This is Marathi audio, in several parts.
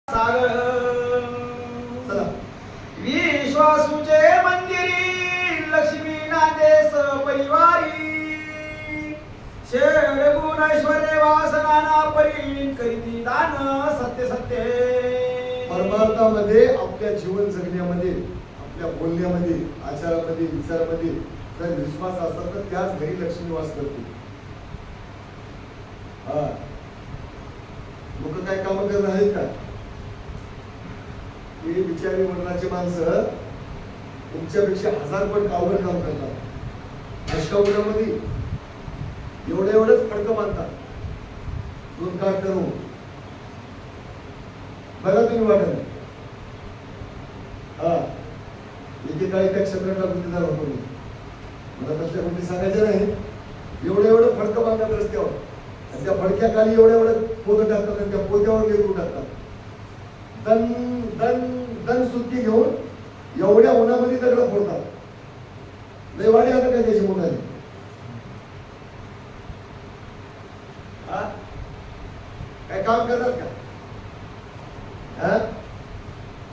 सागर चला विश्वासूचे मंदिरी लक्ष्मी नादेश परिवारी शेड गुण ऐश्वर्य वासनाना परी करीती दान सत्य सत्य परमार्थामध्ये आपल्या जीवन जगण्यामध्ये आपल्या बोलण्यामध्ये आचारामध्ये विचारामध्ये जर विश्वास असेल तर त्याच घरी लक्ष्मी वास करते. लोक काय काम करत आहेत का? हे विचारी वर्णाची माणसं तुमच्यापेक्षा 1000 पट अवघड काम करतात. अष्टावड्यामध्ये एवढंच फडकं बांधतात. 2 काठ करून बघा तुम्ही वाटत एकेकाळी त्या क्षेत्राला गुंतदार होतो मी. मला तसल्या गोष्टी सांगायच्या नाही. एवढं फडकं बांधतात रस्त्यावर आणि त्या फडक्या खाली एवढं पोतं टाकतात आणि त्या पोत्यावर गेरू टाकतात. दन दन दन सुट्टी घेऊन एवढ्या उन्हामध्ये दगड फोडतात. लय वाढी आता काय त्याची मोठाली. काय काम करतात का?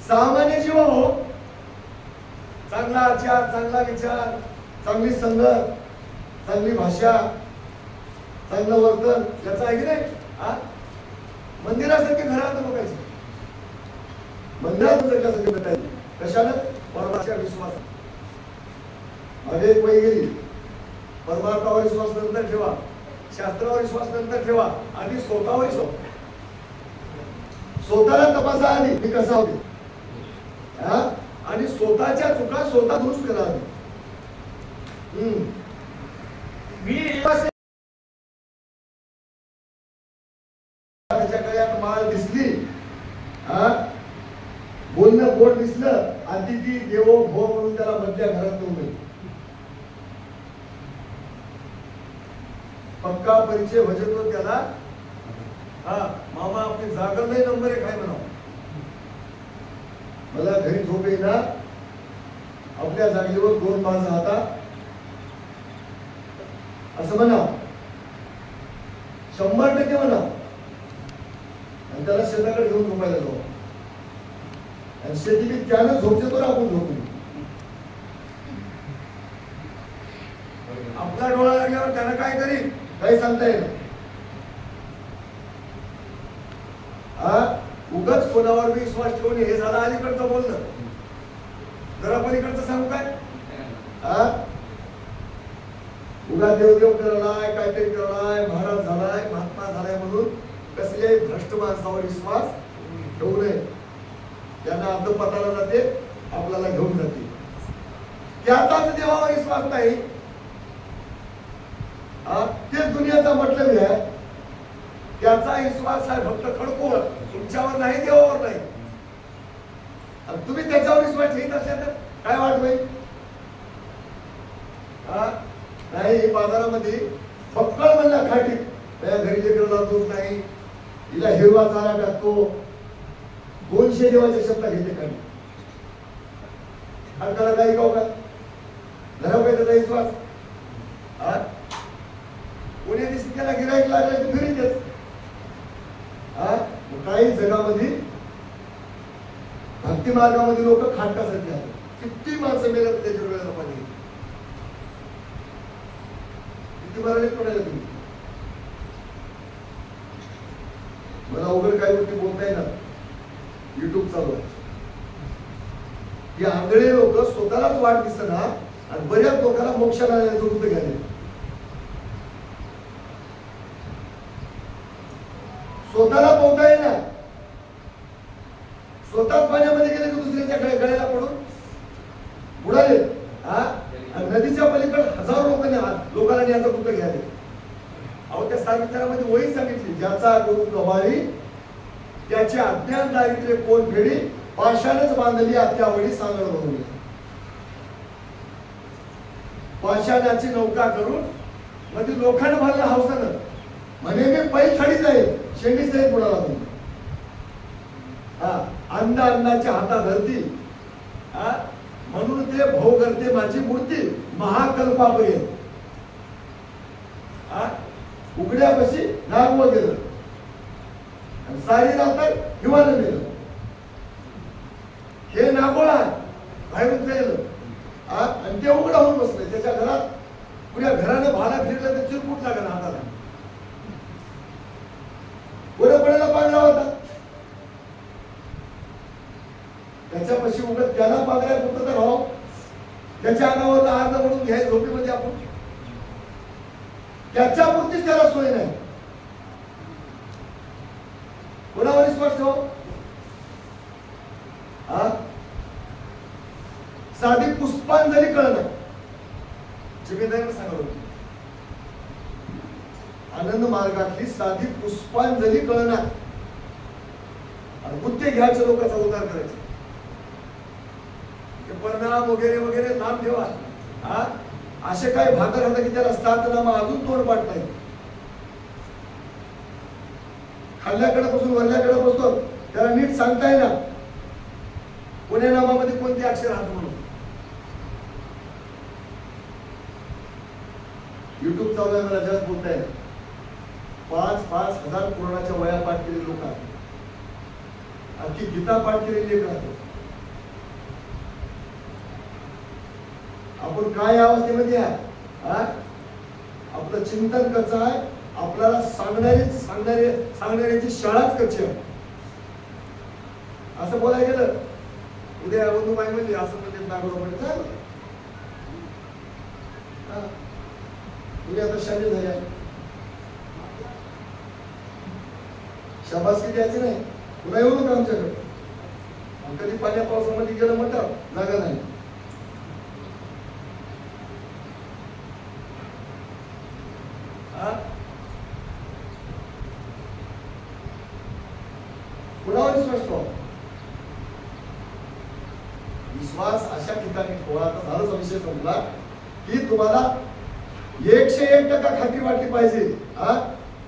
सामान्य जीव हो, चांगला आचार, चांगला विचार, चांगली संगत, चांगली भाषा, चांगलं वर्तन याचं आहे की नाही? मंदिरासारखे घरात लोकांचे मंदिरात जगण्यासाठी भेटायचे कशाला? परमार्थाच्या विश्वास. अनेक वय गेली. परमार्थावर विश्वास नंतर ठेवा, शास्त्रावर विश्वास नंतर ठेवा, आधी स्वतःवर विश्वास. स्वतःला तपासा आधी मी कसा होते आणि स्वतःच्या चुका स्वतः दुरुस्त करा. त्याच्या गळ्यात माळ दिसली, बोलणं बोट दिसलं, अतिथी देवो भो म्हणून त्याला मधल्या घरात नेऊन पक्का परिचय भजतो त्याला. मामा आपली जागा नाही नंबर 1 आहे म्हणा. मला घरी झोप येईना, आपल्या जागेवर 2 बाज हाता असं म्हणा, 100% म्हणा. आणि त्याला शेताकडे घेऊन झोपायला जाऊ. आणि शेती त्यानं झोपतो तर आपण झोपू. आपला डोळा लागल्यावर त्यानं काय करील काही सांगता येईल. उगाच कोणावर विश्वास ठेवून हे झालं अलीकडचं बोलणं. जरा पलीकडचं सांगू काय? उगा देवदेव करलाय, काहीतरी करलाय, महाराज झालाय, महात्मा झालाय म्हणून कसल्याही भ्रष्ट माणसावर विश्वास ठेवू नये. त्यांना अधपताला जाते, आपल्याला घेऊन जाते. त्याचाच देवावर विश्वास नाही. तेच दुनियाचा मतलब आहे. त्याचा विश्वास आहे फक्त खडकोवर, तुमच्यावर नाही, देवावर नाही. तुम्ही त्याच्यावर विश्वास ठेवत असल्या तर काय वाट होईल? नाही बाजारामध्ये बक्कळ म्हणला खाटी घरी लेकरला दूध नाही, हिला हिरवा चारा टाकतो, 200 देवाच्या शब्द घेते खाली. आणि त्याला काही गाव का घराव काय त्याचा विश्वास? कोणी दिवशी त्याला गिराईक लागलं तर घरी देत. काही जगामध्ये भक्ती मार्गामध्ये लोक खाटकासाठी आहेत. किती माणसं मेल्यात त्याच्या वेळेला पाणी. किती मारले कोणाला तुम्ही? मला उघड काही गोष्टी बोलता येणार. युट्यूब चालू आहे. ही आंधळे लोक स्वतःलाच वाट दिसना आणि बऱ्याच लोकांना मोक्षाला वृत्त घ्यायला. स्वतःला पोहता येणार, स्वतःच पाण्यामध्ये गेले की दुसऱ्याच्या गळ्याला पडून बुडाले. आणि नदीच्या पलीकडे हजारो लोकांना याचा वृत्त घ्यायला. अहो त्या सावित्रामध्ये वही सांगितली, ज्याचा गुरु गवारी त्याचे अज्ञान दारिद्र्य कोण फेडी, पाषाणच बांधली अत्यावडी सांगड म्हणून. पाषाणाची नौका करून मध्ये लोखंड भरलं हौसानं म्हणे मी पै खडी जाईल, शेंडी साहेब बुडाला म्हणून. अन्ना अन्नाच्या हातात धरती, म्हणून ते भाऊ करते माझी मूर्ती महाकल्पापर्यंत. उघड्यापाशी नागव गेलं, सारी रात्र हिवानं गेलं. गोळा आहे बाहेरून फेरलं आणि ते उघडा होऊन बसलंय त्याच्या घरात. पुऱ्या घराने भाला फिरलं तर चिरकुट लागलं हाताला. पुढे पडायला पांघरा होता त्याच्यापाशी उघड त्याला पांघऱ्या होतं तर हो त्याच्या अंगावर अर्ध म्हणून घ्याय झोपीमध्ये आपण त्याच्यापुरतीच त्याला सोय नाही. कोणावर विश्वास ठेव? साधी पुष्पांजली कळणं जिम्मेदारीने सांगत होती. आनंद मार्गातली साधी पुष्पांजली कळणं आणि गुत्ते घ्यायच्या लोकांचा उद्धार करायचा. परिणाम वगैरे वगैरे नाम ठेवा. असे काही भाकर होता की त्याला 7 नाम अजून तोंड पाठ नाही. खाल्ल्याकडे पासून वरल्याकडे बसतो त्याला नीट सांगता येणार कोण्या नामामध्ये कोणते अक्षर राहत म्हणून. युट्यूब चालू आहे मला जस्ट बोलताय 5,000 कोरोनाच्या वया पाठ केलेले लोक आहेत. आणखी गीता पाठ केलेली एक राहतो. आपण काय अवस्थेमध्ये आहे? आपलं चिंतन कसं आहे? आपल्याला सांगणाऱ्याची शाळाच कच्ची आहे. असं बोलायला गेलं उद्या बंधुबाई म्हणजे असं म्हणजे नागोर म्हणजे उद्या आता शाळेत झाल्या शाबासकी द्यायची नाही. पुन्हा येऊ नका आमच्याकडे. कधी पाण्या पावसामध्ये गेलं म्हणतात जागा नाही. कुणावर विश्वास ठेवा? विश्वास अशा ठिकाणी ठेवा. आता झालाच विषय संपला की तुम्हाला 101% खात्री वाटली पाहिजे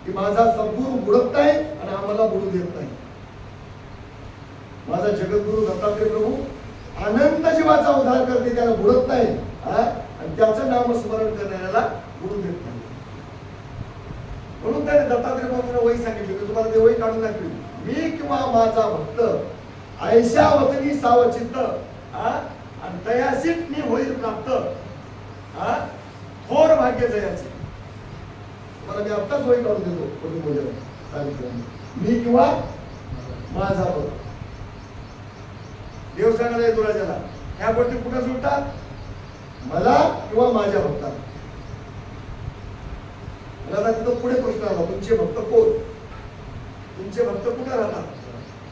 की माझा सद्गुरू बुडत नाही आणि आम्हाला बुडू देत नाही. माझा जगद्गुरु दत्तात्रय प्रभू अनंत जीवाचा उद्धार करते त्याला बुडत नाही आणि त्याचं नामस्मरण करणाऱ्याला बुडू देत नाही. म्हणून त्याने दत्तात्रय प्रभूंना वही सांगितली की तुम्हाला ते वही काढून दाखवी. मी किंवा माझा भक्त ऐशा वतनी सावचित्त आणि तयासीत मी होईल प्राप्त थोर भाग्य जयाचे. तुम्हाला मी आत्ताच वही काढून देतो. मी किंवा माझा भक्त. देव सांगायला येतो राजाला ह्या गोष्टी कुठे जुळतात? मला किंवा माझ्या भक्ताला. मला तिथं पुढे प्रश्न आला तुमचे भक्त कोण? तुमचे भक्त कुठे राहतात?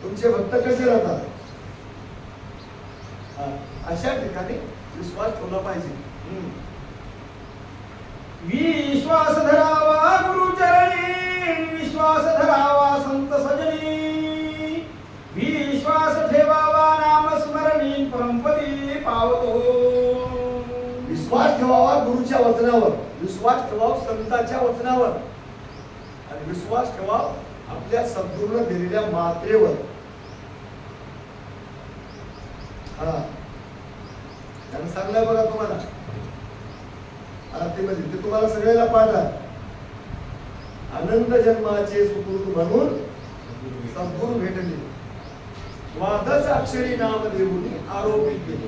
तुमचे भक्त कसे राहतात? अशा ठिकाणी विश्वास ठेवला पाहिजे. विश्वास धरावा गुरुचरणी विश्वास धरावा संत सजनी विश्वास ठेवावा नामस्मरणी परमपदी पावतो. विश्वास ठेवावा गुरुच्या वचनावर. विश्वास ठेवावा संतांच्या वचनावर आणि विश्वास ठेवावा आपल्या सद्गुरूने दिलेल्या मात्रेवर. त्याने सांगलंय बघा तुम्हाला आरतीमध्ये ते तुम्हाला सगळ्याला पाठ आहे. अनंत जन्माचे सुकृत म्हणून सद्गुरू भेटले द्वादश अक्षरी नाम देऊनी आरोपित केले.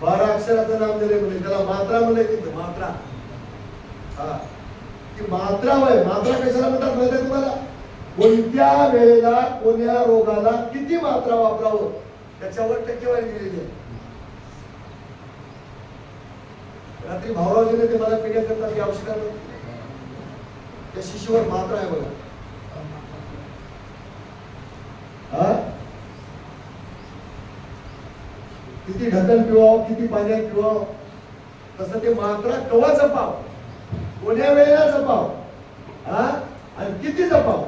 12 अक्षराचं नाम दिले म्हणजे त्याला मात्रा म्हणले तिथं मात्रा. ती मात्रा होय. मात्रा कशाला म्हणतात माहिती आहे तुम्हाला? कोणत्या वेळेला कोण्या रोगाला किती मात्रा वापरावं त्याच्यावर टक्केवारी दिलेली आहे. रात्री भाऊरावजीने ते मला पिढ्या करतात की औषधात त्या शिशीवर मात्रा आहे बघा. किती ढकल पिवावं किती पाण्यात पिवावं तसं ते मात्रा केव्हा जपाव कोण्या वेळेला जपाव आणि किती जपाव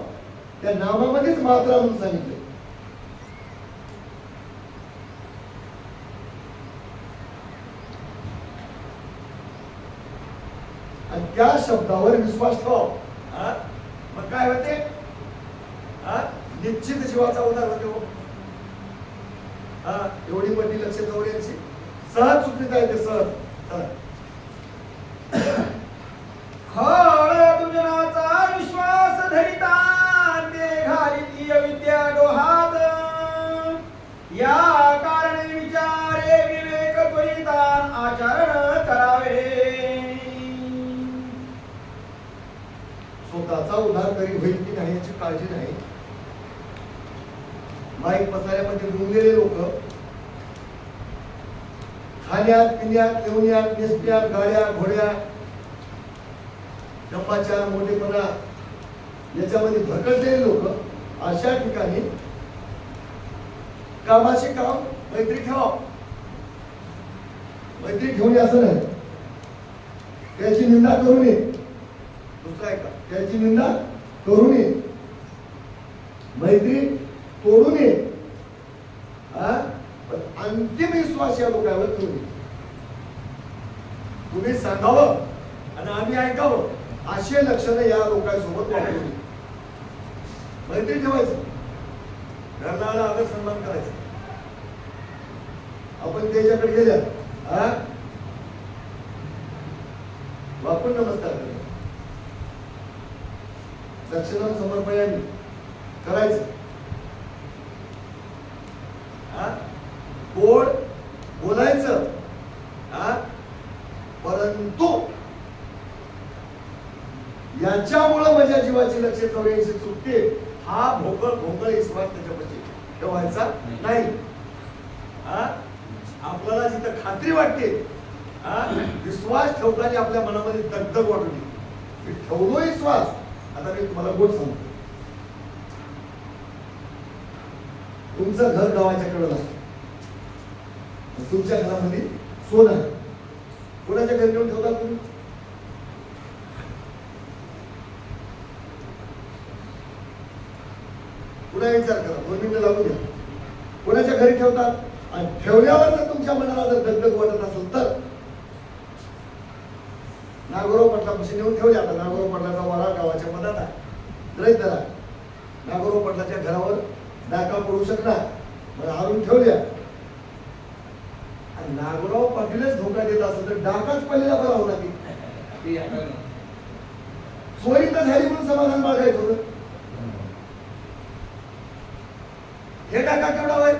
त्या नामामध्येच मात्रा म्हणून सांगितले. आणि त्या शब्दावर विश्वास ठेवा. मग काय होते? निश्चित जीवाचा उद्धार होतो. एवढी मोठी लक्ष जवळची सहज चुकलीत आहे ते सहज. हळ तुझनाचा विश्वास धरिता ते घाली स्वतःचा उद्धार करी होईल की नाही याची काळजी नाही. माईक पसाऱ्यामध्ये गुंगलेले लोक खाण्यात पिण्यात येऊन्यात नेसण्यात गाड्या घोड्या जंबाच्या मोठेपणा याच्यामध्ये भरकटलेले लोक अशा ठिकाणी कामाशी काम मैत्री ठेवा. मैत्री घेऊन असं नाही, त्याची निंदा करू नये. दुसरा आहे का, त्याची निंदा करू नये, मैत्री तोडू नये. पण अंतिम विश्वास या लोकांवर ठेवू नये. तुम्ही सांगावं आणि आम्ही ऐकावं असे लक्षणं या लोकांसोबत वापरू नये. मैत्री ठेवायचं, घरला आदर सन्मान करायचा. आपण त्याच्याकडे गेल्या वापरून नमस्कार करायचा, दक्षिणा समर्पयाने करायचं. गोड बोलायचं, परंतु याच्यामुळे माझ्या जीवाची लक्ष 84 चुकते. हा भोंगळ विश्वास त्याच्यापाशी ठेवायचा नाही. आपल्याला जिथं खात्री वाटते, विश्वास ठेवताना आपल्या मनामध्ये दगदग वाटली, मी ठेवलो विश्वास. आता मी तुम्हाला गोड सांगतो, तुमचं घर गावाच्या कडेला, तुमच्या घरामध्ये सोनं आहे. कोणाच्या घरी नेऊन ठेवता तुम्ही? पुन्हा विचार करा, 2 मिनिटं लागू द्या. कोणाच्या घरी ठेवतात? आणि ठेवल्यावर जर तुमच्या मनाला जर दगदग वाटत असेल तर नागोराव पाटलापाशी नेऊन ठेवले. आता नागोराव पाटलाचा वाडा गावाच्या मधात आहे, रहित आहे. नागोराव पाटलाच्या घरावर डाका पडू शकणार, मला आणून ठेवल्या. आणि नागोराव पाटीलच धोका देत असेल तर डाकाच पडलेला बरा होता की चोरी तर झाली म्हणून समाधान बाळगायचं होतं. हे डाका केवढा होय?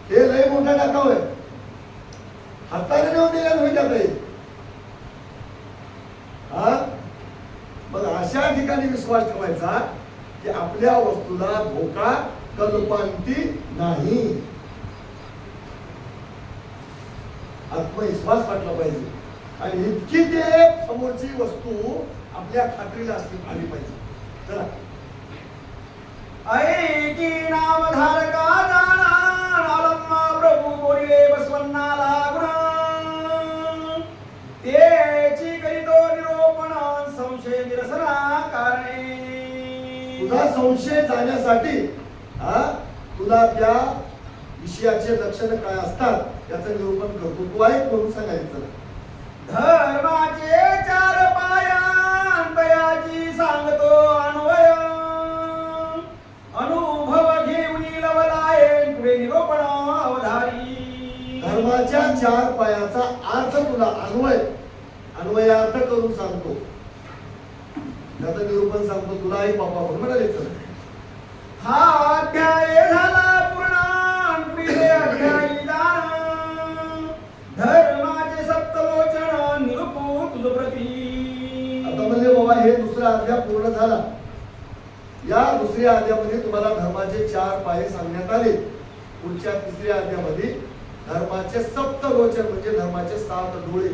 हे लय मोठा डाका होय, हाताने नेऊन दिल्यानं होईल आता. मग अशा ठिकाणी विश्वास ठेवायचा की आपल्या वस्तूला धोका कल्पांती नाही. आत्मविश्वास वाटला पाहिजे आणि इतकी ते समोरची वस्तू आपल्या खात्रीला असली आली पाहिजे. चला, ऐकी नाम धारका जाणा नालम्मा प्रभू बोलिले बसवन्नाला गुण तेची करीतो निरोपण संशय निरसना कारणे. तुझा संशय जाण्यासाठी तुला त्या विषयाचे लक्षण काय असतात त्याचं निरूपण करतो. तू आहे म्हणून सांगायचं. धर्माचे 4 पायांतयाची सांगतो अन्वय अनुभव घेऊन लवलाये पुढे निरूपण अवधारी. धर्माच्या 4 पायाचा अर्थ तुला अन्वयार्थ करून सांगतो, त्याचं निरूपण सांगतो. तुला आई बाबा म्हणून म्हणाले. हा अध्याय झाला पूर्ण, पुढे अध्यायी दान धर्माचे सप्तलोचन निरूपू तुझ प्रती. आता म्हणजे बाबा हे दुसरा अध्याय पूर्ण झाला. या दुसऱ्या अध्यायामध्ये तुम्हाला धर्माचे 4 पाये सांगण्यात आले. पुढच्या तिसऱ्या अध्यायामध्ये धर्माचे सप्तलोचन म्हणजे धर्माचे 7 डोळे.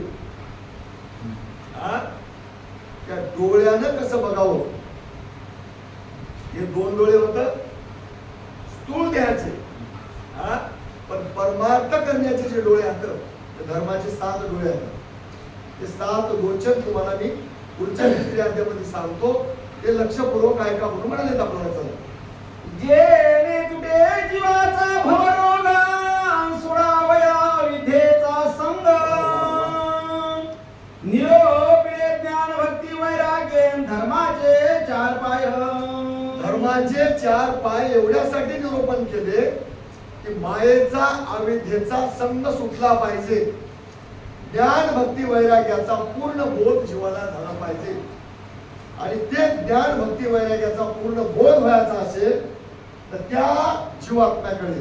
त्या डोळ्यानं कसं बघावं. हे 2 डोळे होत स्थूल द्यायचे, पण परमार्थ करण्याचे जे डोळे आहेत ते धर्माचे 7 डोळे आहेत. ते 7 लोचन तुम्हाला मी पुढच्या तिसऱ्या अध्यायामध्ये सांगतो. ते लक्षपूर्वक ऐका म्हणून म्हणाले आपल्याला. जेणे तुटे जीवाचा भवरोग सोडावया विधेचा संग निरोपिले ज्ञान भक्ती वैराग्य धर्माचे 4 पाय. धर्माचे 4 पाय एवढ्यासाठी निरूपण केले की मायेचा अविद्येचा संग सुटला पाहिजे, ज्ञान भक्ती वैराग्याचा पूर्ण बोध जीवाला झाला पाहिजे. आणि ते ज्ञान भक्ती वैराग्याचा पूर्ण बोध व्हायचा असेल तर त्या जीवात्म्याकडे,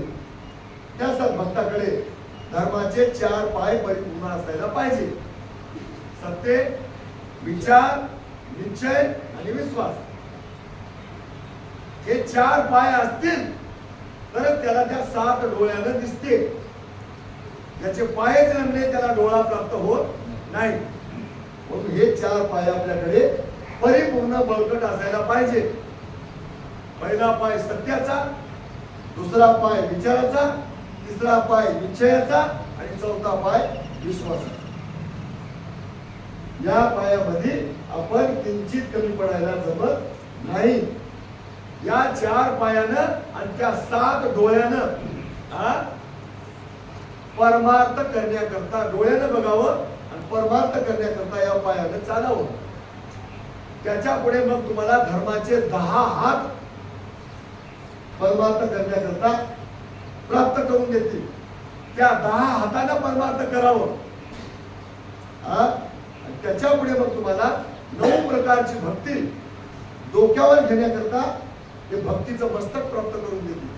त्या सद्भक्ताकडे धर्माचे 4 पाय परिपूर्ण असायला पाहिजे. सत्य, विचार, निश्चय आणि विश्वास हे 4 पाय असतील तर त्याला त्या 7 डोळ्यानं दिसते. ज्याचे पायच नसले त्याला डोळा प्राप्त होत नाही. म्हणून हे 4 पाय आपल्याकडे परिपूर्ण बळकट असायला पाहिजे. पहिला पाय सत्याचा, दुसरा पाय विचाराचा, तिसरा पाय निश्चयाचा आणि चौथा पाय विश्वासाचा. या पायामध्ये आपण किंचित कमी पडायला जमत नाही. या 4 पायानं आणि त्या 7 डोळ्यानं परमार्थ करण्याकरता, डोळ्यानं बघावं आणि परमार्थ करण्याकरता या पायानं चालावं. त्याच्या पुढे मग तुम्हाला धर्माचे 10 हात परमार्थ करण्याकरता प्राप्त करून देतील. त्या 10 हातानं परमार्थ करावं. त्याच्या पुढे मग तुम्हाला 9 प्रकारची भक्ती डोक्यावर घेण्याकरता ते भक्तीचं मस्तक प्राप्त करून देतील.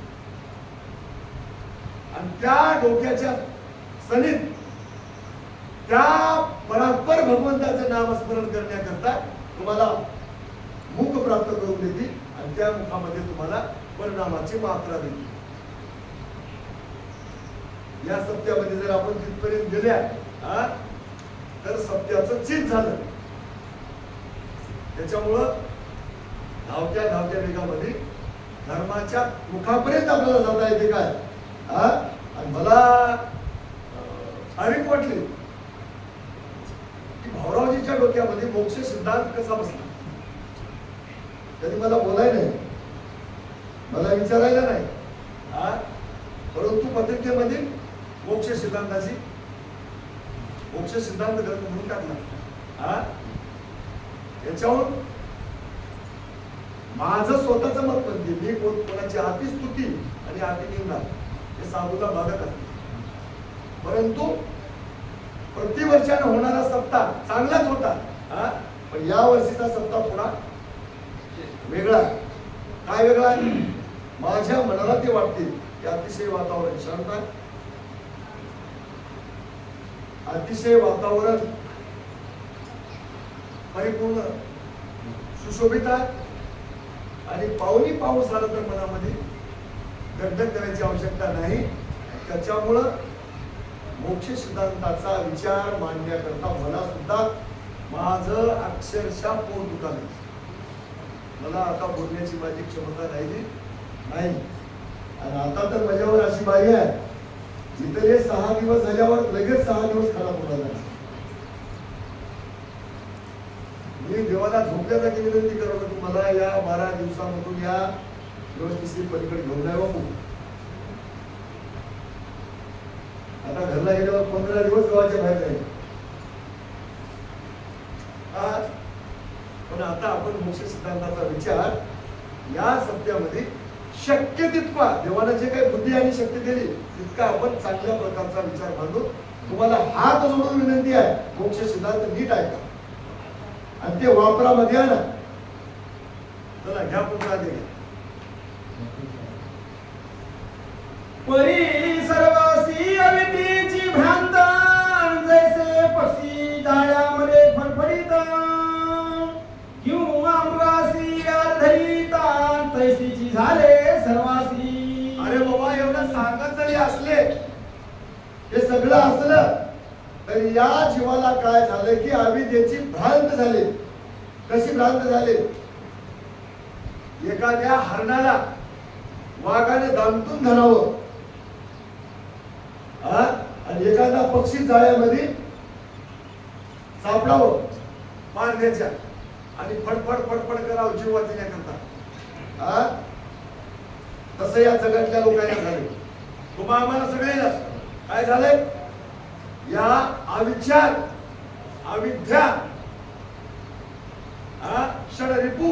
आणि त्या डोक्याच्या सनीत त्या परात्पर भगवंताचं नामस्मरण करण्याकरता तुम्हाला मुख प्राप्त करून देतील आणि त्या मुखामध्ये तुम्हाला परिणामाची मात्रा देतील. या सत्यामध्ये जर आपण तिथपर्यंत गेल्या तर सत्याचं चित झालं. त्याच्यामुळं धावत्या वेगामध्ये धर्माच्या मुखापर्यंत आपल्याला जाता येते काय. आणि मला तारीफ वाटली की भाऊरावजीच्या डोक्यामध्ये मोक्ष सिद्धांत कसा बसला. त्यांनी मला बोलायला नाही, मला विचारायला नाही, परंतु पत्रिकेमध्ये मोक्ष सिद्धांताची मोक्ष सिद्धांत ग्रंथ म्हणून टाकला. याच्यावर माझं स्वतःचं मत म्हणते, मी कोणाची अतिस्तुती आणि अतिनिंदा हे साधूला भागत असते. परंतु प्रतिवर्षानं होणारा सप्ताह चांगलाच होता, पण या वर्षीचा सप्ताह पुन्हा वेगळा. काय वेगळा? माझ्या मनाला ते वाटते की अतिशय वातावरण शांत आहे, अतिशय वातावरण परिपूर्ण सुशोभित आहे. आणि पाऊस आला तर मनामध्ये दगदग करायची आवश्यकता नाही. त्याच्यामुळं मोक्ष सिद्धांताचा विचार मांडण्याकरता मला सुद्धा माझं अक्षरशः पोट दुखालं. मला आता बोलण्याची माझी क्षमता राहिली नाही. आणि आता तर माझ्यावर अशी बाई आहे, इथले 6 दिवस झाल्यावर लगेच 6 दिवस खाना पोटाला. मी देवाला झोपल्यासाठी विनंती करत होतो, मला या 12 दिवसामधून या व्यवस्थित पलीकडे घेऊन जाय बापू. आता घरला गेल्यावर 15 दिवस गावाच्या बाहेर जाईल. पण आता आपण मोक्ष सिद्धांताचा विचार या सत्यामध्ये शक्य तितका देवाला जे काही बुद्धी आणि शक्ती दिली तितका आपण चांगल्या प्रकारचा विचार मांडू. तुम्हाला हात जोडून विनंती आहे, मोक्ष सिद्धांत नीट ऐका आणि ते वापरामध्ये आणा. चला घ्या पुन्हा दे. परी सर्वसी अविद्येची भ्रांत, जैसे पक्षी जाळ्यामध्ये फडफडीत, किंवा अमरासी धरीता, तैसीची झाले सर्वासी. अरे बाबा, एवढं सांगत जरी असले, हे सगळं असलं तरी या जीवाला काय झालं की अविद्येची भ्रांत झाली. कशी भ्रांत झाली? एखाद्या हरणाला वाघाने दामटून धरावं आणि एखादा पक्षी जाळ्यामध्ये सापडावं मारण्याच्या आणि फडफड फडफड करावं जीव वाचण्याकरता. तसं या जगातल्या लोकांना झाले. तुम्हा आम्हाला सगळ्यांना काय झालंय? या अविचार, अविद्या, षडरिपू,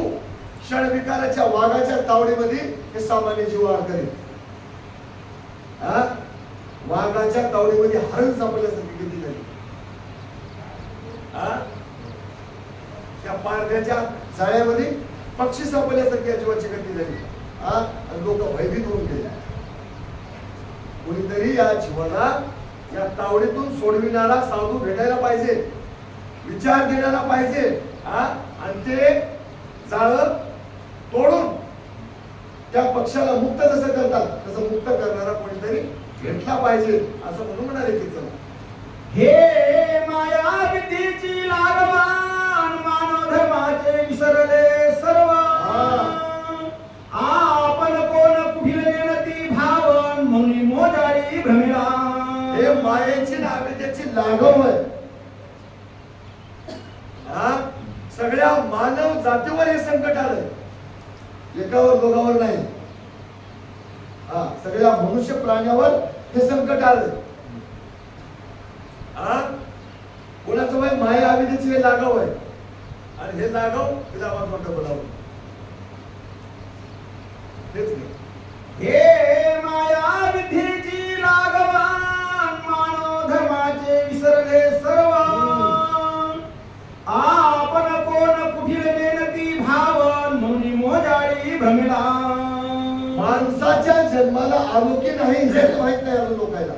षडविकाराच्या वाघाच्या तावडीमध्ये हे सामान्य जीव अडकले. वाघाच्या तावडीमध्ये हरण सापडल्यासारखी गती झाली. त्या पारध्याच्या जाळ्यामध्ये पक्षी सापडल्यासारखी या जीवाची गती झाली. आणि लोक भयभीत होऊन गेले. कोणीतरी या जीवाला या तावडीतून सोडविणारा साधू भेटायला पाहिजे, विचार देणारा पाहिजे. आणि ते जाळं तोडून त्या पक्षाला मुक्त जसं करतात तसं मुक्त करणारा कोणीतरी भेटला पाहिजे असं म्हणून म्हणाले की चला हे माया विद्येची लागवान मानव धर्माचे विसरले सर्व आपण कोण कुठील नेणती भावन म्हणून मोजाळी भ्रमिला. हे मायेची ना विद्येची लागव आहे. सगळ्या मानव जातीवर हे संकट आलंय, एकावर दोघावर नाही. सगळ्या मनुष्य प्राण्यावर हे संकट आलंय. कोणाचं वय माया विद्येची हे लागाव आहे आणि हे लागाव तिला वाटतं बोलावं तेच नाही. हे माया विद्येची लागवान मानव धर्माचे विसरले सर्व आपण कोण कुठील नेणती भावन म्हणून मोजाळी भ्रमिला. माणसाच्या जन्माला आलो की नाही हेच माहित नाही अजून लोकांना.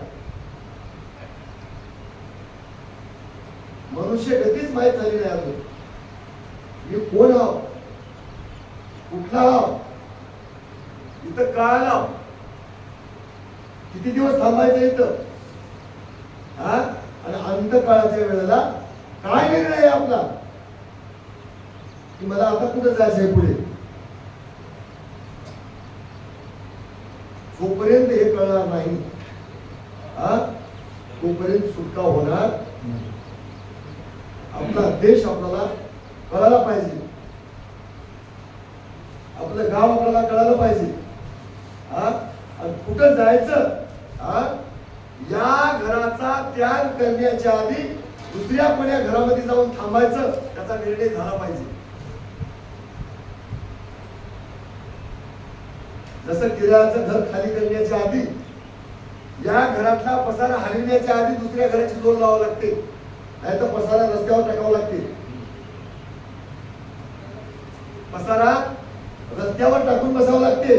मनुष्य गतीच माहित झाली नाही अजून. मी कोण आहो, कुठला आहो, इथं का आलो, किती दिवस थांबायचं इथं, आणि अंतकाळाच्या वेळेला काय निर्णय आहे आपला की मला आता कुठं जायचंय पुढे. जोपर्यंत हे कळणार नाही तोपर्यंत सुटका होणार. आपला देश आपल्याला कळायला पाहिजे, आपलं गाव आपल्याला कळायला पाहिजे. आणि कुठं जायचं, या घराचा त्याग करण्याच्या आधी दुसऱ्या कोण्या घरामध्ये जाऊन थांबायचं त्याचा निर्णय झाला पाहिजे. जसं किरायाचं घर खाली करण्याच्या आधी या घरातला पसारा हलविण्याच्या आधी दुसऱ्या घराची जोड लावावं लागते, नाही तर पसारा रस्त्यावर टाकावं लागते. पसारा रस्त्यावर टाकून बसावं लागते.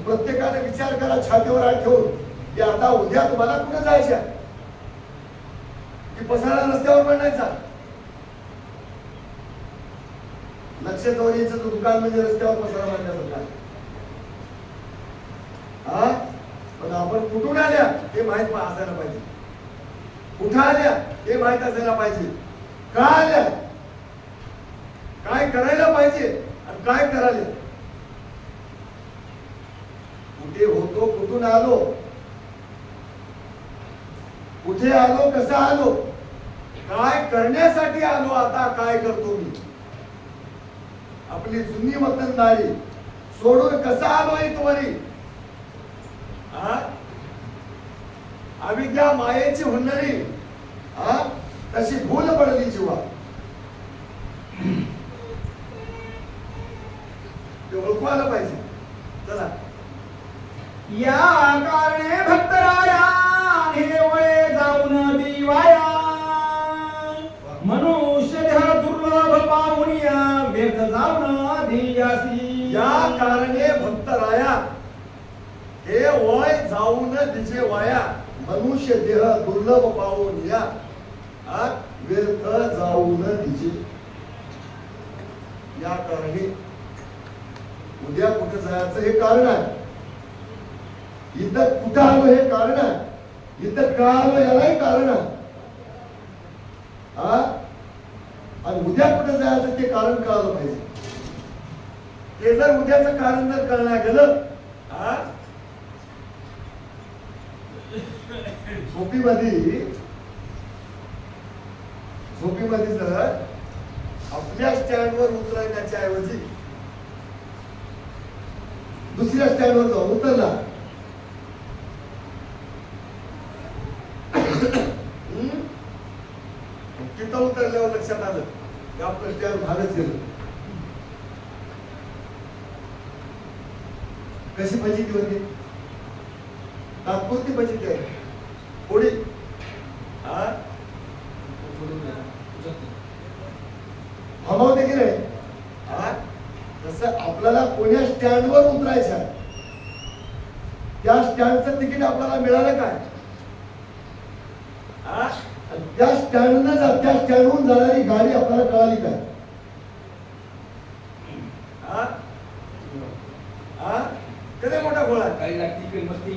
प्रत्येकाने विचार करा छातीवर हात ठेवून की आता उद्या तुम्हाला कुठे जायचं, की पसारा रस्त्यावर बनायचा. लक्षचौरीचं दुकान म्हणजे रस्त्यावर पसारा बांधण्यासारखा. पण आपण कुठून आल्या हे माहित असायला पाहिजे, कुठं आल्या हे माहित असायला पाहिजे, का आल्या, काय करायला पाहिजे आणि काय करायला, कुठे होतो, कुठून आलो, कुठे आलो, कसा आलो, काय करण्यासाठी आलो, आता काय करतो मी. आपली जुनी वतनदारी सोडून कसा आलो इथवरी. अविद्या मायेची हुन्नरी तशी भूल पडली जीवा. ते ओळखू आलं पाहिजे. चला या कारणे भक्तराया हे वळे जाऊन दिवाया मनुष्य देह दुर्लभ पाहुनिया व्यर्थ जाऊन धियासी. या कारणे भक्तराया हे वय जाऊन दिजे वाया मनुष्य देह दुर्लभ पाहून या व्यर्थ जाऊन दिजे. या कारणे उद्या कुठे जायचं हे कारण आहे, इथं कुठं आलो हे कारण आहे, इथं का आलो यालाही कारण आहे. आणि उद्या कुठे जायचं ते कारण कळालं पाहिजे. ते जर उद्याचं कारण जर कळलं गेलं, झोपीमध्ये जर आपल्या स्टँडवर उतरण्याच्या ऐवजी दुसऱ्या स्टँडवर जाऊन उतरला, तिथं उतरल्यावर लक्षात आलं की आपलं स्टँड भागच गेलं. कशी फजिती होती, तात्पुरती फजिती आहे थोडी. थांबवते की नाही. तसं आपल्याला कोण्या स्टँडवर उतरायचं आहे, त्या स्टँडचं तिकीट आपल्याला मिळालं काय, त्या स्टँडहून जाणारी गाडी आपल्याला कळाली काय? कधी मोठा गोळा काही लागती मस्ती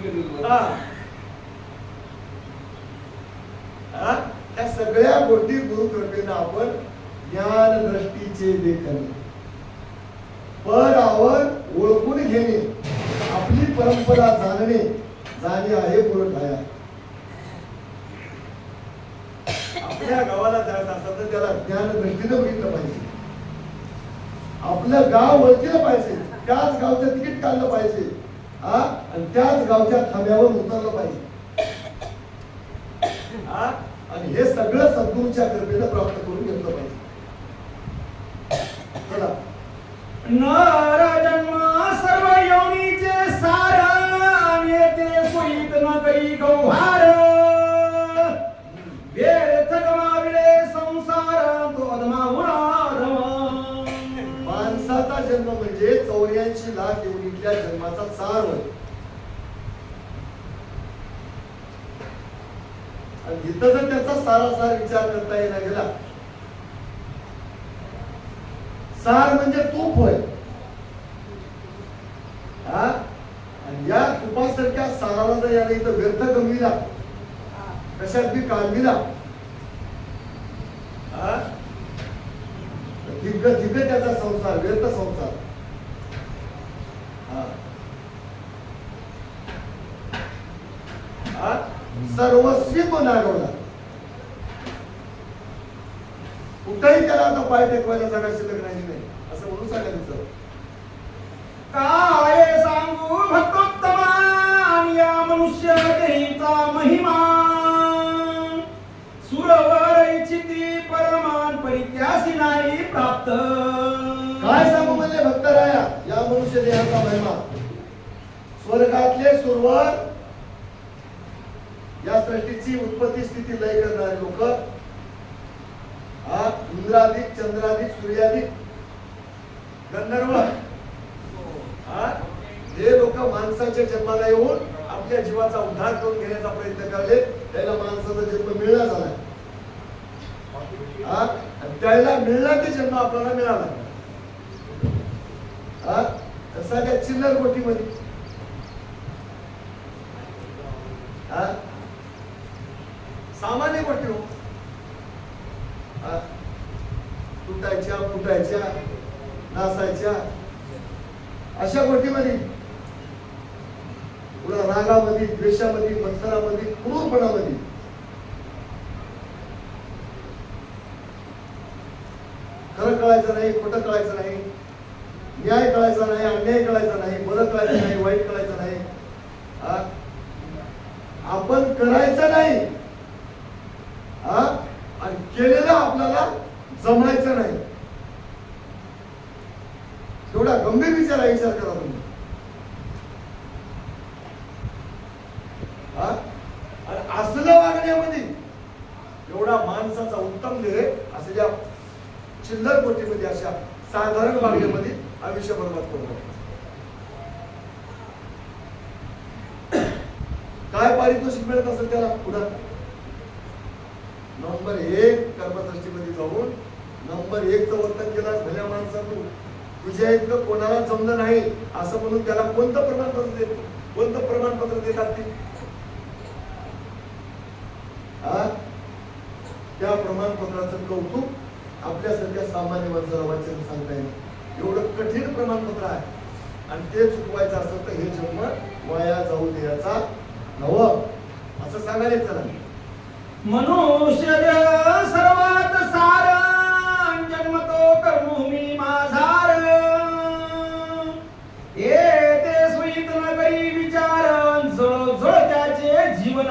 त्या सगळ्या गोष्टी गुरुकृपेनं आपण ज्ञान दृष्टीचे देखणे, पर आवर ओळखून घेणे, आपली परंपरा जाणणे, जाणे आहे पुरठाया. आपल्या गावाला जायचं असेल तर त्याला ज्ञान दृष्टीनं बघितलं पाहिजे. आपलं गाव ओळखलं पाहिजे, त्याच गावचं तिकीट काढलं पाहिजे, आणि त्याच गावच्या थांब्यावर उतरलं पाहिजे. आणि हे सगळं सद्गुरूच्या कृपेनं प्राप्त करून घेतलं पाहिजे. चला. नर जन्म सर्व योनीचे सार, येते सोयीत न करी गौहार. व्यर्थ गमाविले संसार, तो अधमावून अधम. माणसाचा जन्म म्हणजे 84 लाख योनीतल्या जन्माचा सार होय. आणि इथं जर त्याचा सारासार विचार करता येणार गेला, सार म्हणजे तूप होय. आणि या तुपासारख्या साराला जर याने इथं व्यर्थ गमविला, कशात बी काढविला, दिग्ग त्याचा संसार व्यर्थ संसार. सर्वस्वी तो नागवला. कुठेही त्याला आता पाय टेकवायला जागा शिल्लक नाही, असं म्हणून सांगायचं. काय सांगू भक्तोत्तमा या मनुष्य देहीचा महिमा. सुरवर इच्छिती परमान परित्यासी नाही प्राप्त. काय सांगू म्हणजे भक्तराया या मनुष्य देहाचा महिमा. स्वर्गातले सुरवर, या सृष्टीची उत्पत्ती स्थिती लय करणारे लोक, इंद्रादिक, चंद्रादिक, सूर्यादिक, गंधर्व, हे लोक माणसाच्या जन्माला येऊन आपल्या जीवाचा उद्धार करून घेण्याचा प्रयत्न करले. त्याला माणसाचा जन्म मिळला झाला, त्याला मिळला ते जन्म आपल्याला मिळाला. साध्या चिल्लर गोष्टीमध्ये सामान्य गोष्टी हो, तुटायच्या फुटायच्या नासायच्या अशा गोष्टीमध्ये, पुन्हा रागामध्ये, द्वेषामध्ये, मत्सरामध्ये, क्रूरपणामध्ये खरं कळायचं नाही, खोटं कळायचं नाही, न्याय कळायचा नाही, अन्याय कळायचा नाही, बरं कळायचं नाही, वाईट कळायचं नाही, आपण करायचं नाही, आणि केलेलं आपल्याला जमायचं नाही. एवढा गंभीर विचार करा तुम्ही. आणि असलं वागण्यामध्ये एवढा माणसाचा उत्तम ध्येय असं ज्या चिल्लर गोष्टीमध्ये, अशा साधारण वागण्यामध्ये आयुष्य बरबाद करतो. काय पारितोषिक मिळत असेल त्याला पुढे? नंबर 1 कर्मसृष्टीमध्ये जाऊन नंबर 1 चं वर्तन केलं भल्या माणसातून. तुझ्या इतकं कोणाला जमलं नाही असं म्हणून त्याला कोणतं प्रमाणपत्र देतात ते? त्या प्रमाणपत्राचं कौतुक आपल्यासारख्या सामान्य माणसाला वाचन सांगता येईल. एवढं कठीण प्रमाणपत्र आहे, आणि ते चुकवायचं असेल तर हे जन्म वाया जाऊ द्यायचा नवं, असं सांगायला चला. मनुष्य सर्वात सार, जन्म तो कर्मभूमी माझार. येते स्वीत नगरी विचार, जळ जळ त्याचे जीवन.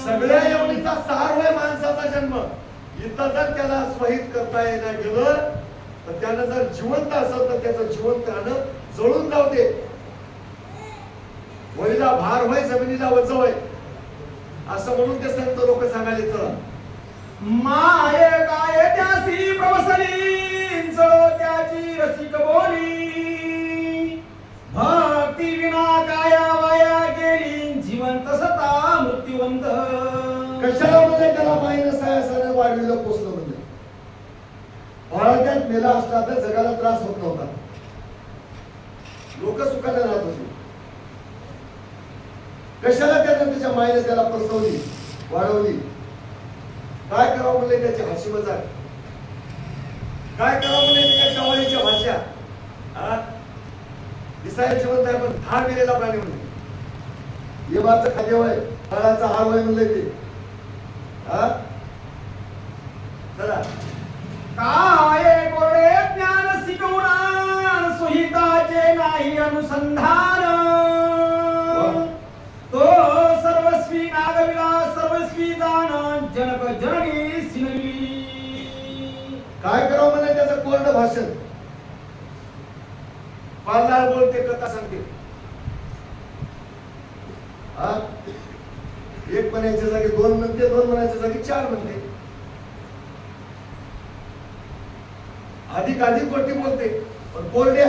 सगळ्या योनीचा सार होय माणसाचा जन्म. इथं जर त्याला स्वहित करता येणार गेलं तर त्यानं जर जिवंत असेल तर त्याचं जिवंत राहणं जळून जाऊ दे. वहीला भार होय, जमिनीला वज होय, असं म्हणून ते संत लोक सांगायले. चला. माये काय त्यासी प्रवसली, जळ त्याची रसिक बोली. भक्ती विना काया वाया गेली, जिवंत सता मृत्यूवंत. कशाला म्हणजे त्याला माहिती वाढवीला पोचलं म्हणले. बाळात्यात मेला असला तर जगाला त्रास होत नव्हता, लोक सुखाने राहत होते. कशाला त्यानं त्याच्या मायने त्याला प्रसवली, वाढवली? काय करावं म्हणले त्याची हाशी मजाक, काय करावं म्हणले त्याच्या कवालीच्या भाषा. दिसायला जिवंत आहे पण ठार गेलेला प्राणी म्हणले. येवाचं खाद्य वय, बाळाचा हार वय म्हणले ते. चला काय गोडे ज्ञान शिकवणार सुहिताचे नाही अनुसंधान. तो सर्वस्वी नागविलास सर्वस्वी दान जनक जननी सिनवी. काय करावं म्हणजे त्याचं कोरडं भाषण. पालनार बोलते, कथा सांगते. एक म्हणायच्या जागी दोन म्हणते, दोन म्हणायच्या जागी चार म्हणते. अधिक गोष्टी बोलते पण कोरड्या.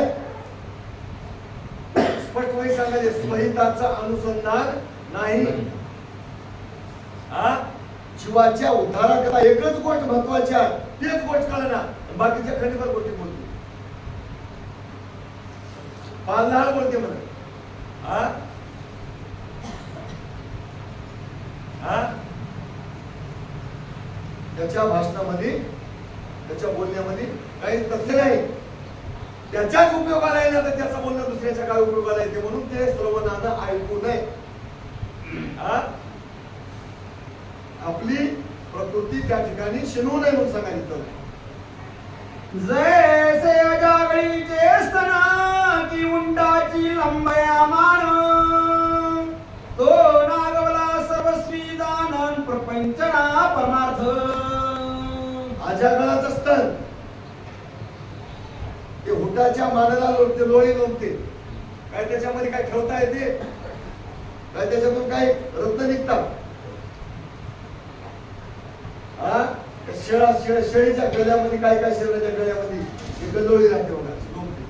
स्पष्टपणे सांगायचे, संहिताचं अनुसंधान नाही. जीवाच्या उद्धाराकरता एकच गोष्ट महत्वाची आहे, तेच गोष्ट कळना, बाकीच्या खंडीभर गोष्टी बोलते. पालनार बोलते म्हणा. त्याच्या भाषणामध्ये, त्याच्या बोलण्यामध्ये काही तथ्य नाही. त्याच्याच उपयोगाला येणार तर त्याचं बोलणं दुसऱ्याच्या काय उपयोगाला येते, म्हणून ते श्रवणानं ऐकू नये. आपली प्रकृती त्या ठिकाणी शिनू नये म्हणून सांगायचं. जैसे अजागळीचे स्तन की उंडाची लंबया मान. तो नागवला सर्वस्वी दानन प्रपंचना परमार्थ. अजागळाचं स्तन ते हुटाच्या मानाला लोटते, लोळी लोंबते. काय त्याच्यामध्ये काय ठेवता येते? काय त्याच्यातून काय रत्न निघतात? शेळीच्या गळ्यामध्ये काय काय, शेळीच्या गळ्यामध्ये गलोळी राहते बघा, लोंबते.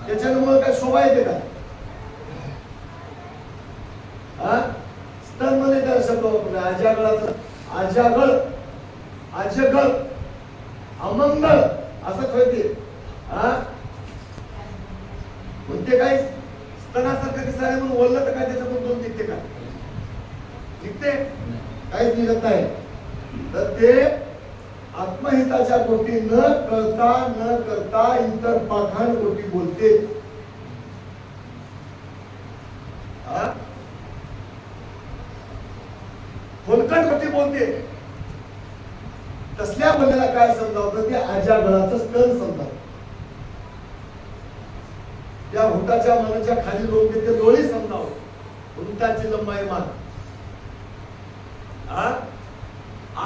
त्याच्यामुळे काय शोभा येते का? स्तन मध्ये त्याला शब्द वापरला. अजागळाचं, अजागळ, अजगळ, अमंगळ असंच होते. म्हणते काय स्तनासारखं दिसायला म्हणून बोललं तर काय त्याच्यातून दोन निघते का? निघते? काहीच निघत नाही. तर ते आत्महिताच्या गोष्टी न कळता न करता इतर पाखांड गोष्टी बोलते. खोलकट गोष्टी बोलते. तसल्या बोलण्याला काय समजावतं? ते अजागळाचं स्तन समजावतं. त्या हुटाच्या मानाच्या खाली लोक ते लोळी समजावं, हुटाची लंबाई मान.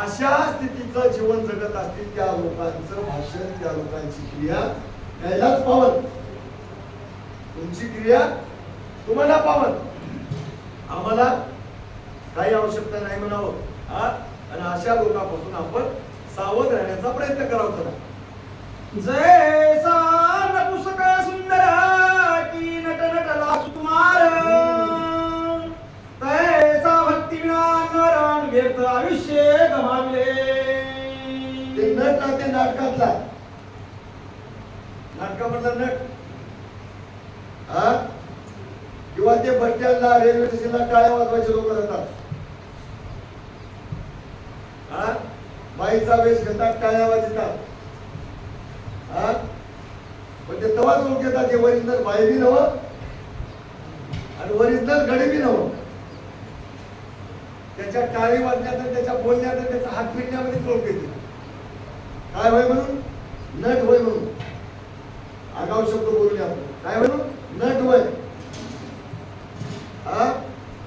अशा स्थितीचं जीवन जगत असतील त्या लोकांचं भाषण, त्या लोकांची क्रिया यायलाच पावन. तुमची क्रिया तुम्हाला पावन. आम्हाला काही आवश्यकता नाही म्हणावं. आणि अशा लोकांपासून आपण सावध राहण्याचा प्रयत्न करावा. जैसा नपुसक सुंदर की नट नटला सुकुमार. तैसा भक्ती विना नरण व्यर्थ आयुष्य गमावले. ते नट ना, ते नाटकातला, नाटकामधला नट. किंवा ते बस स्टँडला, रेल्वे स्टेशनला टाळ्या वाजवायचे लोक राहतात. बाईचा वेश घेतात, टाळ्या वाजतात. पण ते तवाच लोक येतात ते ओरिजिनल बाई बी नव्हं आणि ओरिजिनल गडी बी नव्हं. त्याच्या टाळी वाजण्यात, त्याच्या बोलण्यात, त्याचा हात फिरण्यामध्ये लोक येते. काय होय म्हणून? नट होय म्हणून. आगाऊ शब्द बोलूया आपण. काय म्हणून? नट होय.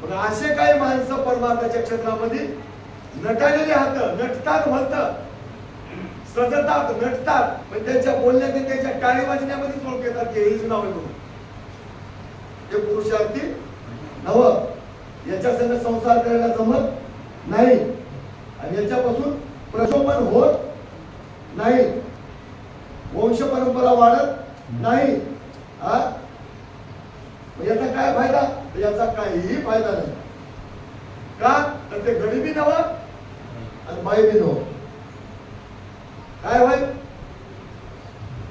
पण असे काही माणसं परमार्थाच्या क्षेत्रामध्ये नटालेले हात, नटतात, म्हणतात, सजतात, नटतात, पण त्यांच्या बोलण्यात, त्यांच्या टाळी वाजण्यामध्ये लोक येतात की हेच नाव आहे म्हणून. ते पुरुषार्थी नवं. याच्या संग संसार करायला जमत नाही आणि याच्यापासून प्रशोभन होत नाही, वंश परंपरा वाढत नाही. याचा काय फायदा? याचा काहीही फायदा नाही. का? तर ते गरिबी नवं आणि बाई बी नो. काय होय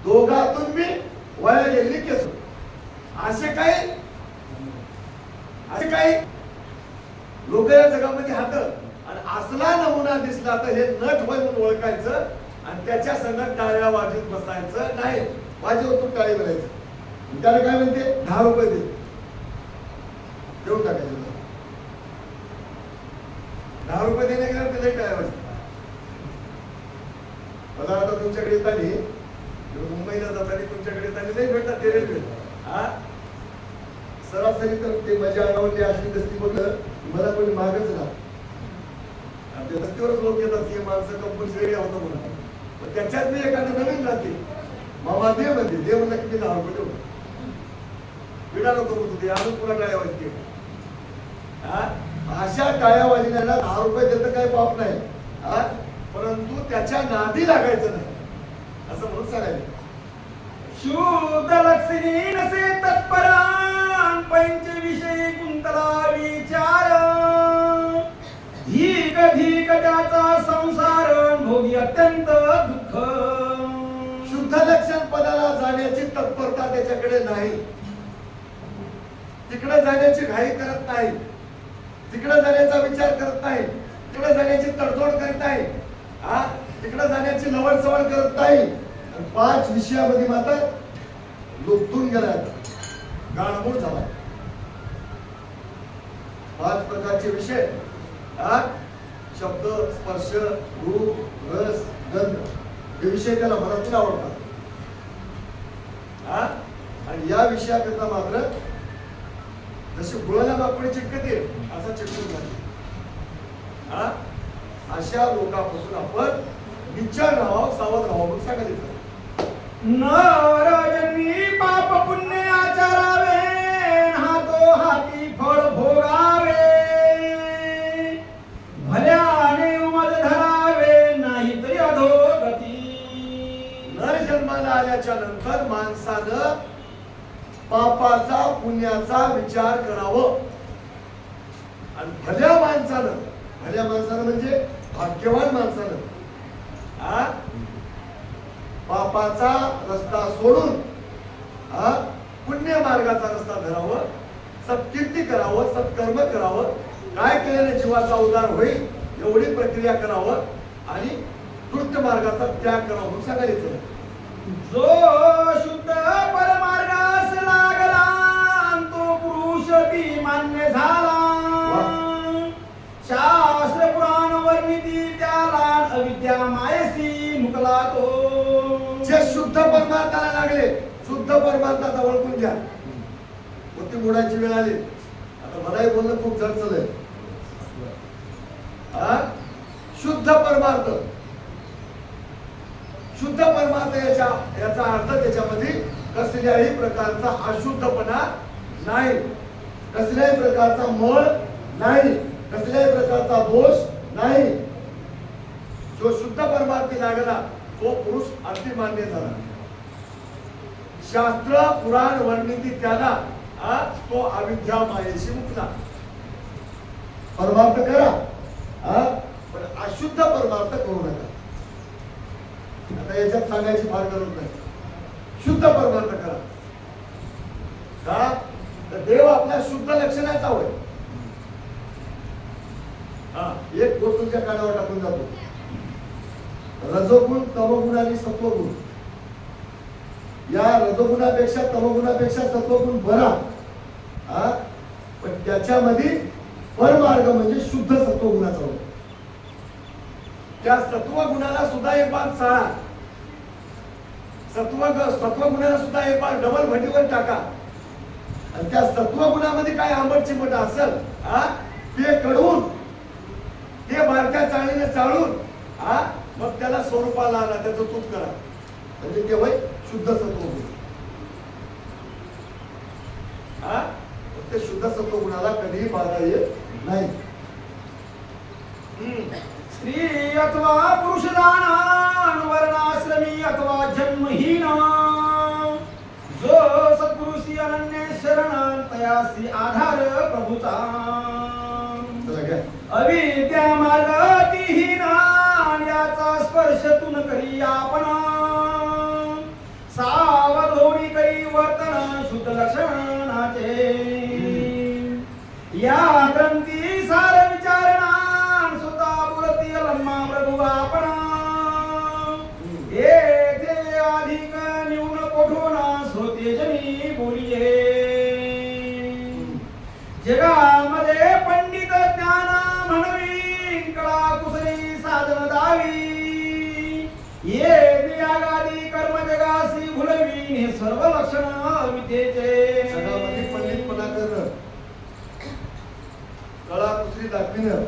दोघातून मी वया गेली केस. असे काही लोक या जगामध्ये हात. आणि असला नमुना दिसला तर हे नट होय म्हणून ओळखायचं आणि त्याच्या संग टाळ्या वाजवीत बसायचं नाही. वाजवत तू टाळी बनायचं. त्याला काय म्हणते 10 रुपये दे देऊन टाकायचे. 10 रुपये देणे गेल्यावर ते टाळ्या वाजतात. मला आता तुमच्याकडे येतानी मुंबईला जाताना तुमच्याकडे येतानी नाही भेटतात ते रेल्वे. सरासरी तर ते माझ्या अंगावरती अशी दस्ती बघलं मला कोणी मागच ना. ते रस्त्यावरच लोक येतात की माणसं कंपनी वेगळी होतं म्हणून. पण त्याच्यात मी एखादं नवीन राहते मामा दे म्हणते. दे म्हणला की 10 रुपये देऊ. विडा नको म्हणतो ते अजून पुन्हा टाळ्या वाजते. अशा टाळ्या वाजण्याला 10 रुपये देतं काही पाप नाही. परंतु त्याच्या नादी लागायचं नाही असं म्हणून सांगायचं. शुद्ध लक्षणी नसे तत्परान पंचविषयी कुंतला विचार. धीक धीक त्याचा संसार भोगी अत्यंत दुःख. शुद्ध लक्षण पदाला जाण्याची तत्परता त्याच्याकडे नाही. तिकडे जाण्याची घाई करत नाही. तिकडे जाण्याचा विचार करत नाही. तिकडे जाण्याची तडजोड करत नाही. तिकडे जाण्याची लवड सवड करत नाही. 5 विषयामध्ये मात्र लुप्तून गेलाय. गाळमूळ झाला. 5 प्रकारचे विषय शब्द स्पर्श रूप रस गंध हे विषय त्याला मनातून आवडतात. आणि या विषयाकरता मात्र जशी गुळाला बापडी चिटकते असा चिटकून झाली. अशा लोकांपासून आपण विचार राहावं सावध राहावं म्हणून सांगितलं. नरजन्मी पाप पुण्य आचरावे हातो हाती फळ भोगावे. भल्याने उमद धरावे नाही तरी अधोगती. नर जन्माला आल्याच्या नंतर माणसानं पापाचा पुण्याचा विचार करावं. आणि भल्या माणसानं म्हणजे भाग्यवान माणसानं पापाचा रस्ता सोडून पुण्य मार्गाचा रस्ता धरावं. सत्कीर्ती करावं. सत्कर्म करावं. काय केल्याने जीवाचा उद्धार होईल एवढी प्रक्रिया करावं. आणि कृत्य मार्गाचा त्याग करावा म्हणून सांगायचं. जो शुद्ध परमार्गास लागला तो पुरुष ती मान्य झाला. शास्त्र पुराण वर्णिती त्याला अविद्या मायसी मुकला तो. जे शुद्ध परमार्थाला लागले शुद्ध परमार्थाचा ओळखून घ्या. मोठी मोडायची वेळ आली. आता मलाही बोलणं खूप झडचल आहे. शुद्ध परमार्थ याचा अर्थ त्याच्यामध्ये कसल्याही प्रकारचा अशुद्धपणा नाही. कसल्याही प्रकारचा मळ नाही. कसल्याही प्रकारचा दोष नाही. जो शुद्ध परमार्थी लागला तो पुरुष अगदी मान्य झाला. शास्त्र पुराण वर्णिती त्याला तो अविद्या मायेशी मुक्ता. परमार्थ करा पण अशुद्ध परमार्थ करू नका. आता याच्यात सांगायची फार गरज नाही. शुद्ध परमार्थ करा. का तर देव आपल्या शुद्ध लक्षणाचा होय. एक गोष्ट तुमच्या कानावर टाकून जातो. रजोगुण तमोगुण आणि सत्वगुण. या रजोगुणापेक्षा तमोगुणापेक्षा सत्वगुण बरा. पण त्याच्यामध्ये परमार्ग म्हणजे शुद्ध सत्वगुणाचा होय. त्या सत्वगुणाला सुद्धा एक बार चाळा. सत्वगुणाला सुद्धा एक बार डबल भटीवर टाका. आणि त्या सत्वगुणामध्ये काय आंबट चिंबट असेल ते कडवून ते बारक्या चाळीने चाळून मग त्याला स्वरूपाला आणा. त्याचं तूप करा म्हणजे ते होय शुद्ध सत्वगुण. ते शुद्ध सत्वगुणाला कधीही बाधा येत नाही. स्त्री अथवा पुरुष दान वर्णाश्रमी अथवा जन्महीन जो सत्पुरुषी अनन्य शरण तयासी आधार प्रभुचा. अविद्या मार्गतीहीन आपण सावधोनी करी वर्तन शुद्ध लक्षणाचे या ग्रंथी सार विचारणा सुता बोलती लम्मा प्रभू आपण येथे अधिक न्यून कोठून श्रोते जनी बोलिये जगामध्ये पंडित ज्ञान म्हणवी कळा कुसरी साधन दावी ये त्यागादी कर्म जगासी भुलवी हे सर्व लक्षण विद्येचे जगामध्ये पंडितपणा करणं कळा कुसरी दाखविणं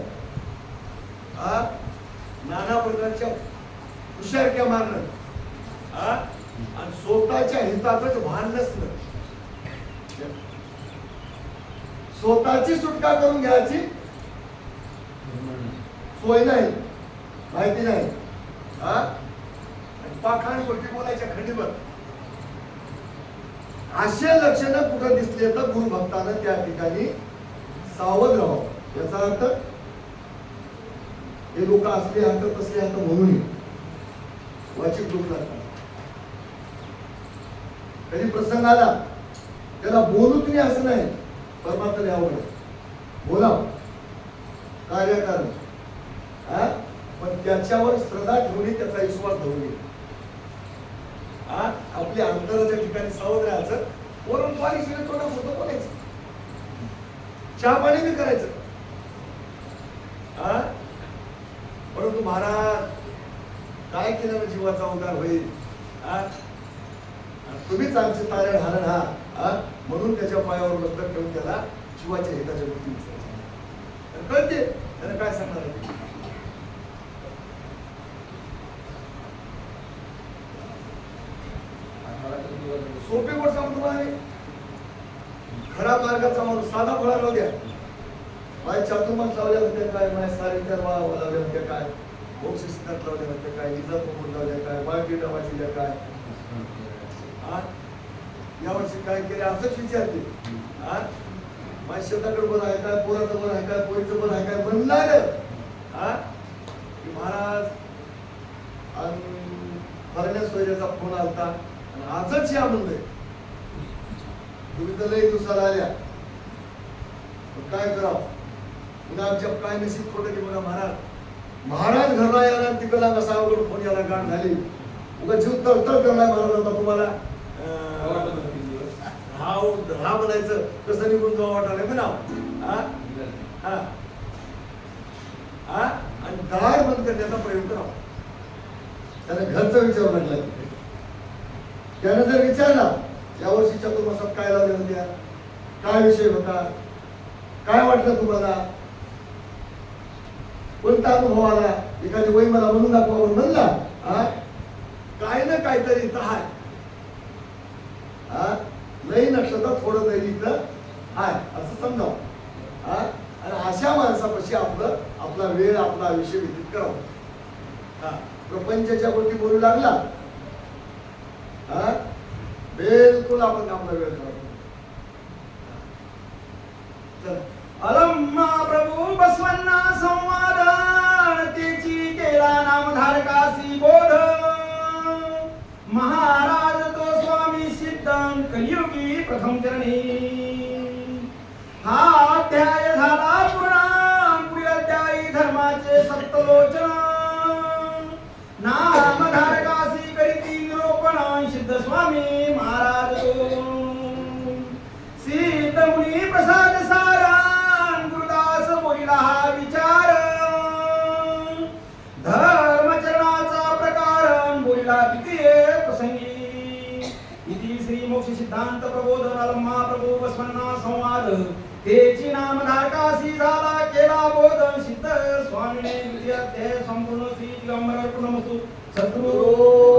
नाना प्रकारच्या हुशारक्या मारणं आणि स्वतःच्या हिताचंच भान नसणं स्वतःची सुटका करून घ्यायची सोय नाही माहिती नाही पाखाण गोष्टी बोलायच्या खंडीवर असे लक्षणं कुठं दिसले तर गुरुभक्तानं त्या ठिकाणी सावध राहावं याचा अर्थ हे लोक असले हात तसले हात म्हणून वाचिक लोक लागतात कधी प्रसंग आला त्याला बोलूच नाही असं नाही परमात्मा यावं बोला कार्यकारण पण त्याच्यावर श्रद्धा ठेवली त्याचा विश्वास ठेवली आपल्या अंतराच्या ठिकाणी सावध राहायचं वरून पाणी शिरे थोडं होतं बोलायचं चहा पाणी बी करायचं परंतु महाराज काय केल्यानं जीवाचा उद्धार होईल तुम्हीच आमचे तारण हारण हा म्हणून त्याच्या पायावर लक्ष ठेवून त्याला जीवाच्या हिताच्या गोष्टी कळते त्याला काय सांगणार आहे सोपी गोष्ट सांगतो तुम्हाला खरा मार्गाचा माणूस साधा फळा राहू द्या माझ्या चातुर्मास लावल्या होत्या काय माझ्या सारीच्या लावल्या होत्या काय मोक्ष सिद्धांत लावल्या होत्या काय निजात मोहन लावल्या काय बाळकी वाचिल्या काय यावर्षी काय केले असंच विचारते माझ्या शेताकडे बरं आहे काय पोराचं बरं आहे काय पोरीचं बरं आहे काय म्हणणार महाराज भरण्या सोयऱ्याचा फोन आलता आणि आजच या म्हणतोय तुम्ही तर लई दिवसाला आल्या काय करावं पुन्हा आमच्या काय नशीब खोटं की बघा महाराज घरला याला तिकडला कसा अवघड फोन याला गाठ झाली उगा जीव तळतळ करलाय महाराज आता तुम्हाला हा म्हणायचं कसं निघून जावं वाटायला म्हणाव आणि दार बंद करण्याचा प्रयोग करावा त्याने घरचं विचारू लागलं त्याने जर विचारला यावर्षी चतुर्मासात काय लावल्या होत्या काय विषय होता काय वाटलं तुम्हाला कोणता अनुभव आला एखादी वही मला म्हणून दाखवा म्हणला काय ना काहीतरी इथं हाय लई नसलं तर थोडं तरी इथं हाय असं समजावं आणि अशा माणसापाशी आपला वेळ आपला आयुष्य व्यतीत करावं प्रपंचाच्या गोष्टी बोलू लागला बिलकुल आपण आपला वेळ करावा अलम्मा प्रभू बसवन्ना संवाद तेची केला नामधारकासी बोध महाराज तो स्वामी सिद्धं कलियुगी प्रथम चरणी हा अध्याय झाला पूर्ण पुढील अध्यायी धर्माचे सप्तलोचन नामधारकासी करीती निरोपण सिद्ध स्वामी महाराज तो सिद्ध मुनी प्रसाद सारण गुरुदास बोलिला हा विचार धर्मचरणाचा प्रकार बोलिला द्वितीय प्रसंगी इति श्री मोक्ष सिद्धांत प्रबोधन अलम्मा प्रभू बसवन्ना संवाद तेची नामधारकासी झाला केला बोध सिद्ध स्वामीने द्वितीय अध्याय संपूर्ण श्री दिगंबर अर्पणमस्तु सद्गुरु